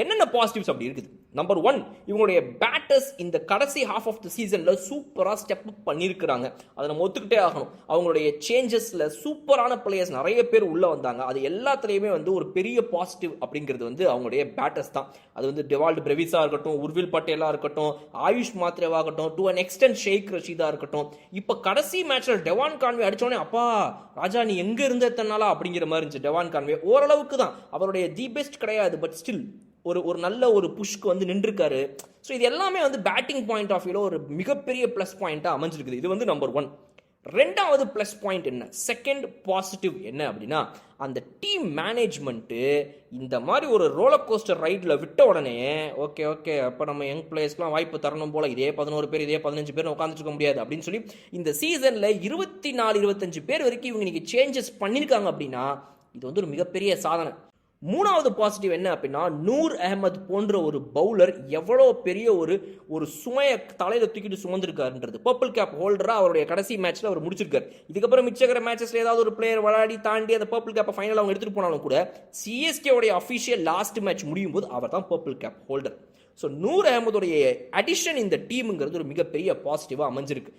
என்னென்ன பாசிட்டிவ்ஸ் அப்படி இருக்குது? நம்பர் 1, இவங்களுடைய பேட்டர்ஸ் இந்த கடைசி ஹாஃப் ஆஃப் த சீசன்ல சூப்பரா ஸ்டெப் அப் பண்ணியிருக்கிறாங்க. அதை நம்ம ஒத்துக்கிட்டே ஆகணும். அவங்களுடைய சேஞ்சஸ்ல சூப்பரான பிளேயர்ஸ் நிறைய பேர் உள்ள வந்தாங்க. அது எல்லாத்துலயுமே ஒரு பெரிய பாசிட்டிவ் அப்படிங்கிறது அவங்களுடைய பேட்டர்ஸ் தான். அது டெவால்ட் பிரெவிஸா இருக்கட்டும், உர்வில் பட்டேலா இருக்கட்டும், ஆயுஷ் மாத்ரேவா இருக்கட்டும், டு அன் எக்ஸ்டென்ட் ஷேக் ரஷீதா இருக்கட்டும். இப்ப கடைசி மேட்ச்ல டெவான் கான்வே அடிச்சோடனே அப்பா ராஜா நீ எங்க இருந்த எத்தனாலா அப்படிங்கிற மாதிரி இருந்துச்சு. டெவான் கான்வே ஓரளவுக்கு தான், அவருடைய தி பெஸ்ட் கிடையாது, பட் ஸ்டில் ஒரு நல்ல ஒரு புஷ்க்கு நின்றுருக்காரு. ஸோ இது எல்லாமே பேட்டிங் பாயிண்ட் ஆஃப் வியூல ஒரு மிகப்பெரிய ப்ளஸ் பாயிண்டா அமைஞ்சிருக்குது. இது நம்பர் 1. ரெண்டாவது ப்ளஸ் பாயிண்ட் என்ன, செகண்ட் பாசிட்டிவ் என்ன அப்படின்னா, அந்த டீம் மேனேஜ்மெண்ட்டு இந்த மாதிரி ஒரு ரோலர் கோஸ்டர் ரைடில் விட்ட உடனே ஓகே அப்போ நம்ம யங் பிளேயர்ஸ்லாம் வாய்ப்பு தரணும் போல, இதே 11 பேர் இதே 15 பேர் உட்காந்துட்டு இருக்க முடியாது அப்படின்னு சொல்லி இந்த சீசனில் 24-25 பேர் வரைக்கும் இவங்க இன்னைக்கு சேஞ்சஸ் பண்ணியிருக்காங்க அப்படின்னா இது ஒரு மிகப்பெரிய சாதனை. மூணாவது பாசிட்டிவ் என்ன அப்படின்னா, நூர் அகமது போன்ற ஒரு பவுலர் எவ்வளோ பெரிய ஒரு சுமையை தலையில தூக்கிட்டு சுமந்திருக்காருன்றது. பர்பிள் கேப் ஹோல்டரா அவருடைய கடைசி மேட்ச்ல அவர் முடிச்சிருக்காரு. இதுக்கப்புறம் மிச்சக்கிற மேட்சஸ்ல ஏதாவது ஒரு பிளேயர் விளையாடி தாண்டி அந்த பர்பிள் கேப்பை ஃபைனல் அவங்க எடுத்துட்டு போனாலும் கூட சிஎஸ்கே உடைய அஃபிஷியல் லாஸ்ட் மேட்ச் முடியும் போது அவர் தான் purple cap holder. So Noor அகமதுடைய அடிஷன் இந்த டீமுங்கிறது ஒரு மிகப்பெரிய பாசிட்டிவாக அமைஞ்சிருக்கு.